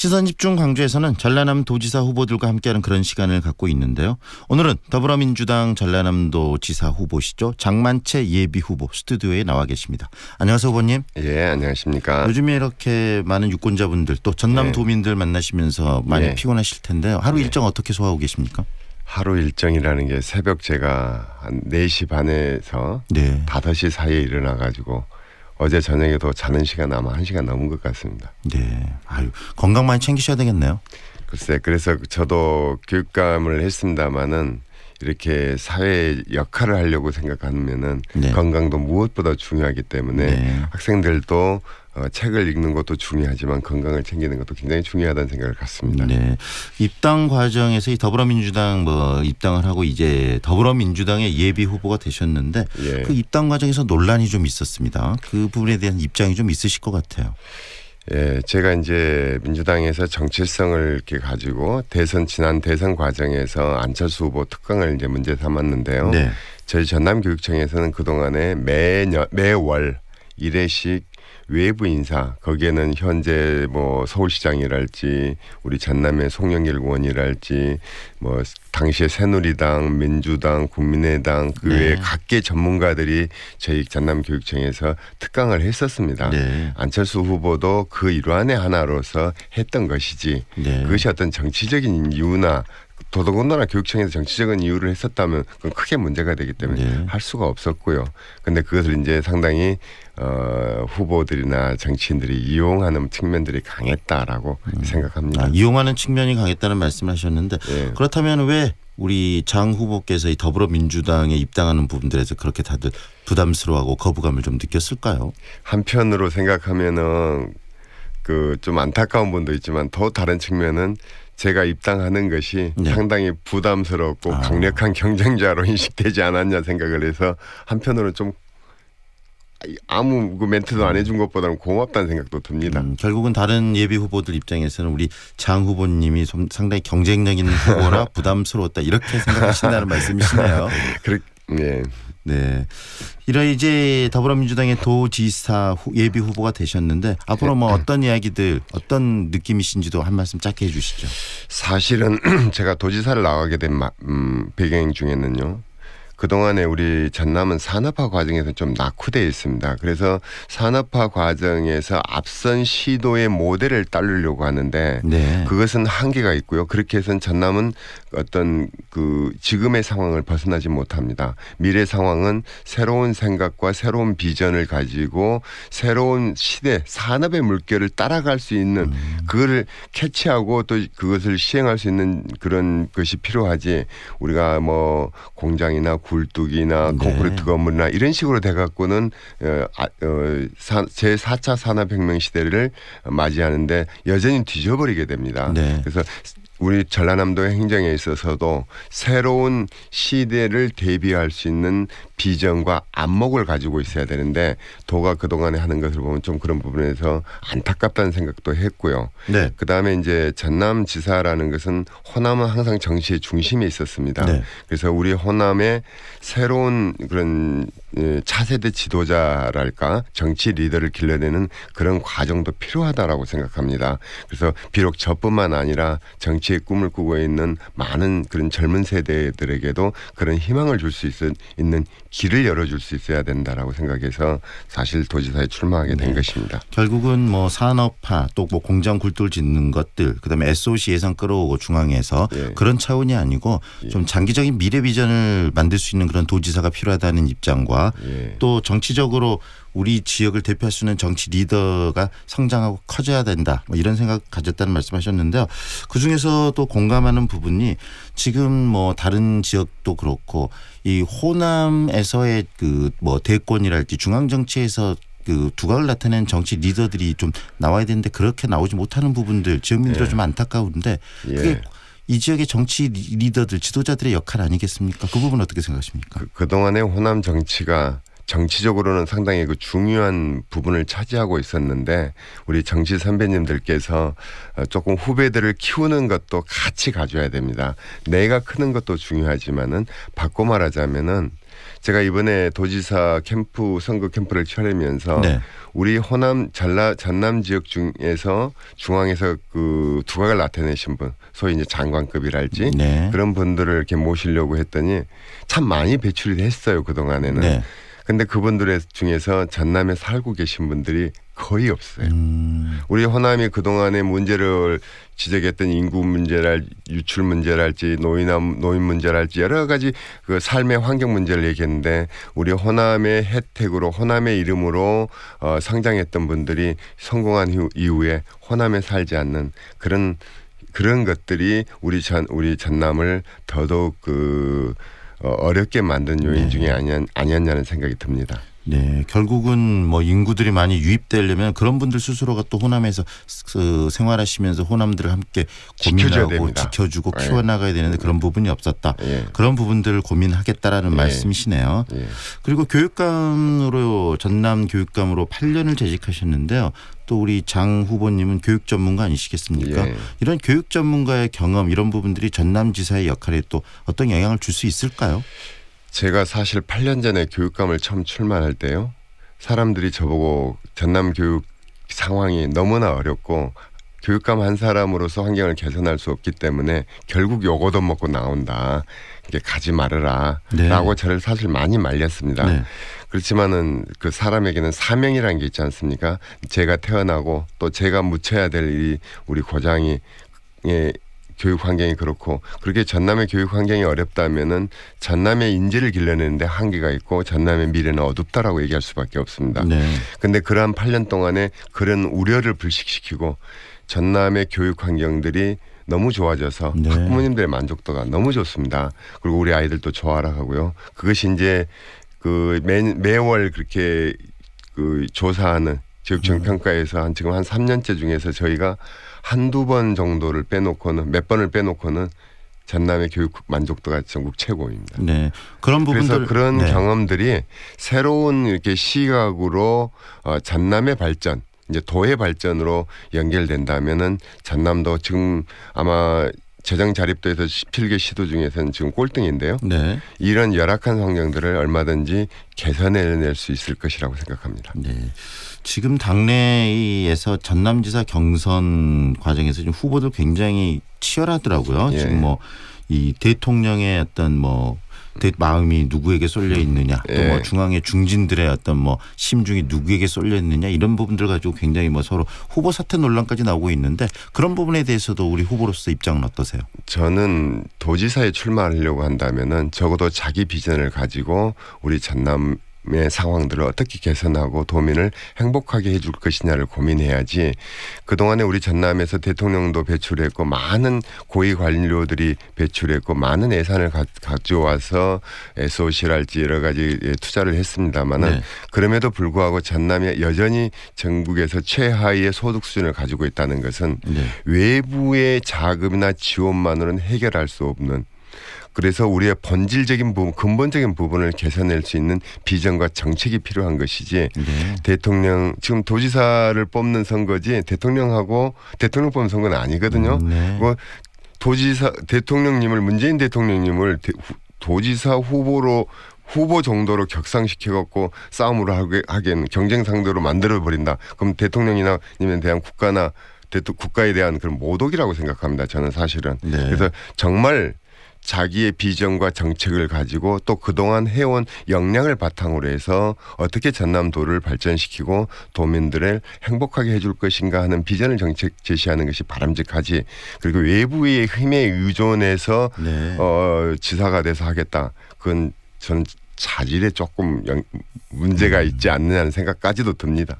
시선집중 광주에서는 전라남 도지사 후보들과 함께하는 그런 시간을 갖고 있는데요. 오늘은 더불어민주당 전라남도 지사 후보시죠. 장만채 예비후보 스튜디오에 나와 계십니다. 안녕하세요 후보님. 예, 안녕하십니까. 요즘에 이렇게 많은 유권자분들 또 전남도민들 만나시면서 많이 피곤하실 텐데요. 하루 일정 어떻게 소화하고 계십니까? 하루 일정이라는 게 새벽 제가 한 4시 반에서 5시 사이에 일어나가지고 어제 저녁에도 자는 시간 아마 1시간 넘은 것 같습니다. 네. 아유, 건강 많이 챙기셔야 되겠네요. 글쎄, 그래서 저도 교육감을 했습니다마는 이렇게 사회 역할을 하려고 생각하면은 건강도 무엇보다 중요하기 때문에 학생들도 책을 읽는 것도 중요하지만 건강을 챙기는 것도 굉장히 중요하다는 생각을 갖습니다. 네. 입당 과정에서 이 더불어민주당 입당을 하고 이제 더불어민주당의 예비 후보가 되셨는데 그 입당 과정에서 논란이 좀 있었습니다. 그 부분에 대한 입장이 좀 있으실 것 같아요. 예, 제가 이제 민주당에서 정체성을 이렇게 가지고 지난 대선 과정에서 안철수 후보 특강을 이제 문제 삼았는데요. 저희 전남교육청에서는 그동안에 매월 1회씩 외부 인사, 거기에는 현재 뭐 서울시장이랄지 우리 전남의 송영길 의원이랄지 뭐 당시에 새누리당, 민주당, 국민의당 그 외에 각계 전문가들이 저희 전남교육청에서 특강을 했었습니다. 안철수 후보도 그 일환의 하나로서 했던 것이지 그것이 어떤 정치적인 이유나 더더군다나 교육청에서 정치적인 이유를 했었다면 그건 크게 문제가 되기 때문에 할 수가 없었고요. 그런데 그것을 이제 상당히 후보들이나 정치인들이 이용하는 측면들이 강했다라고 생각합니다. 이용하는 측면이 강했다는 말씀을 하셨는데 그렇다면 왜 우리 장 후보께서 이 더불어민주당에 입당하는 부분들에서 그렇게 다들 부담스러워하고 거부감을 좀 느꼈을까요? 한편으로 생각하면은 그 좀 안타까운 분도 있지만 더 다른 측면은 제가 입당하는 것이 상당히 부담스럽고 강력한 경쟁자로 인식되지 않았냐 생각을 해서 한편으로는 좀 아무 그 멘트도 안 해준 것보다는 고맙다는 생각도 듭니다. 결국은 다른 예비 후보들 입장에서는 우리 장 후보님이 좀 상당히 경쟁력 있는 후보라 부담스러웠다 이렇게 생각하신다는 말씀이시네요. 네. 이런 이제 더불어민주당의 도지사 예비 후보가 되셨는데 앞으로 뭐 어떤 이야기들 어떤 느낌이신지도 한 말씀 짧게 해 주시죠. 사실은 제가 도지사를 나가게 된 배경 중에는요. 그동안에 우리 전남은 산업화 과정에서 좀 낙후되어 있습니다. 그래서 산업화 과정에서 앞선 시도의 모델을 따르려고 하는데 그것은 한계가 있고요. 그렇게 해서는 전남은 어떤 그 지금의 상황을 벗어나지 못합니다. 미래 상황은 새로운 생각과 새로운 비전을 가지고 새로운 시대 산업의 물결을 따라갈 수 있는 그거를 캐치하고 또 그것을 시행할 수 있는 그런 것이 필요하지 우리가 뭐 공장이나 굴뚝이나 콘크리트 건물이나 이런 식으로 돼갖고는 제4차 산업혁명 시대를 맞이하는데 여전히 뒤져버리게 됩니다. 그래서 우리 전라남도 행정에 있어서도 새로운 시대를 대비할 수 있는 비전과 안목을 가지고 있어야 되는데 도가 그동안에 하는 것을 보면 좀 그런 부분에서 안타깝다는 생각도 했고요. 그다음에 이제 전남지사라는 것은 호남은 항상 정치의 중심에 있었습니다. 그래서 우리 호남의 새로운 그런 차세대 지도자랄까 정치 리더를 길러내는 그런 과정도 필요하다라고 생각합니다. 그래서 비록 저뿐만 아니라 정치의 꿈을 꾸고 있는 많은 그런 젊은 세대들에게도 그런 희망을 줄 수 있는 길을 열어줄 수 있어야 된다라고 생각해서 사실 도지사에 출마하게 된 것입니다. 결국은 뭐 산업화 또 뭐 공장 굴뚝 짓는 것들 그다음에 SOC 예산 끌어오고 중앙에서 그런 차원이 아니고 좀 장기적인 미래 비전을 만들 수 있는 그런 도지사가 필요하다는 입장과 또 정치적으로 우리 지역을 대표할 수 있는 정치 리더가 성장하고 커져야 된다. 뭐 이런 생각 가졌다는 말씀하셨는데요. 그중에서도 공감하는 부분이 지금 뭐 다른 지역도 그렇고 이 호남에서의 그 뭐 대권이랄지 중앙 정치에서 그 두각을 나타내는 정치 리더들이 좀 나와야 되는데 그렇게 나오지 못하는 부분들 지역민들은 좀 안타까운데 그게 이 지역의 정치 리더들 지도자들의 역할 아니겠습니까? 그 부분 어떻게 생각하십니까? 그동안의 호남 정치가 정치적으로는 상당히 그 중요한 부분을 차지하고 있었는데 우리 정치 선배님들께서 조금 후배들을 키우는 것도 같이 가져야 됩니다. 내가 크는 것도 중요하지만은 바꿔 말하자면은 제가 이번에 도지사 캠프 선거 캠프를 차리면서 네. 우리 호남 전남 지역 중에서 중앙에서 그 두각을 나타내신 분, 소위 이제 장관급이랄지 네. 그런 분들을 이렇게 모시려고 했더니 참 많이 배출이 됐어요, 그동안에는. 네. 근데 그분들 중에서 전남에 살고 계신 분들이 거의 없어요. 우리 호남이 그동안의 문제를 지적했던 인구 문제랄 유출 문제랄지 노인 문제랄지 여러 가지 그 삶의 환경 문제를 얘기했는데 우리 호남의 혜택으로 호남의 이름으로 성장했던 분들이 성공한 이후에 호남에 살지 않는 그런 것들이 우리 전남을 더더욱 어렵게 만든 요인 중에 아니었냐는 생각이 듭니다. 네, 결국은 뭐 인구들이 많이 유입되려면 그런 분들 스스로가 또 호남에서 생활하시면서 호남들을 함께 고민하고 지켜주고 키워나가야 되는데 그런 부분이 없었다. 그런 부분들을 고민하겠다라는 말씀이시네요. 그리고 교육감으로 전남 교육감으로 8년을 재직하셨는데요. 또 우리 장 후보님은 교육 전문가 아니시겠습니까? 이런 교육 전문가의 경험 이런 부분들이 전남지사의 역할에 또 어떤 영향을 줄 수 있을까요? 제가 사실 8년 전에 교육감을 처음 출마할 때요. 사람들이 저보고 전남 교육 상황이 너무나 어렵고 교육감 한 사람으로서 환경을 개선할 수 없기 때문에 결국 요거도 먹고 나온다. 이게 가지 말아라. 라고 저를 사실 많이 말렸습니다. 그렇지만은 그 사람에게는 사명이라는 게 있지 않습니까? 제가 태어나고 또 제가 묻혀야 될 일이 우리 고장이 교육 환경이 그렇고 그렇게 전남의 교육 환경이 어렵다면은 전남의 인재를 길러내는데 한계가 있고 전남의 미래는 어둡다라고 얘기할 수밖에 없습니다. 그런데 그러한 8년 동안에 그런 우려를 불식시키고 전남의 교육 환경들이 너무 좋아져서 학부모님들의 만족도가 너무 좋습니다. 그리고 우리 아이들도 좋아라 하고요. 그것이 이제 그 매월 그렇게 그 조사하는 지역청 평가에서 지금 한 3년째 중에서 저희가 한두 번 정도를 빼놓고는 몇 번을 빼놓고는 전남의 교육 만족도가 전국 최고입니다. 네. 그런 부분들 그래서 그런 경험들이 새로운 이렇게 시각으로 전남의 발전, 이제 도의 발전으로 연결된다면은 전남도 지금 아마 재정 자립도에서 17개 시도 중에서는 지금 꼴등인데요. 이런 열악한 환경들을 얼마든지 개선해낼 수 있을 것이라고 생각합니다. 지금 당내에서 전남지사 경선 과정에서 지금 후보들 굉장히 치열하더라고요. 지금 뭐 이 대통령의 어떤 뭐 마음이 누구에게 쏠려 있느냐, 또 뭐 중앙의 중진들의 어떤 뭐 심중이 누구에게 쏠려 있느냐 이런 부분들 가지고 굉장히 뭐 서로 후보 사퇴 논란까지 나오고 있는데 그런 부분에 대해서도 우리 후보로서 입장은 어떠세요? 저는 도지사에 출마하려고 한다면은 적어도 자기 비전을 가지고 우리 전남 의 상황들을 어떻게 개선하고 도민을 행복하게 해줄 것이냐를 고민해야지 그동안에 우리 전남에서 대통령도 배출했고 많은 고위 관료들이 배출했고 많은 예산을 가져와서 SOC랄지 여러 가지 투자를 했습니다마는 그럼에도 불구하고 전남이 여전히 전국에서 최하위의 소득 수준을 가지고 있다는 것은 외부의 자금이나 지원만으로는 해결할 수 없는 그래서 우리의 본질적인 부분, 근본적인 부분을 개선할 수 있는 비전과 정책이 필요한 것이지 대통령 지금 도지사를 뽑는 선거지 대통령 뽑는 선거는 아니거든요. 뭐 문재인 대통령님을 도지사 후보 정도로 격상시켜갖고 싸움으로 하기에는 경쟁 상대로 만들어버린다. 그럼 대통령이나 님에 대한 국가에 대한 그런 모독이라고 생각합니다. 저는 사실은. 그래서 정말 자기의 비전과 정책을 가지고 또 그동안 해온 역량을 바탕으로 해서 어떻게 전남도를 발전시키고 도민들을 행복하게 해줄 것인가 하는 비전을 정책 제시하는 것이 바람직하지 그리고 외부의 힘에 의존해서 지사가 돼서 하겠다. 그건 저는 자질에 조금 문제가 있지 않느냐는 생각까지도 듭니다.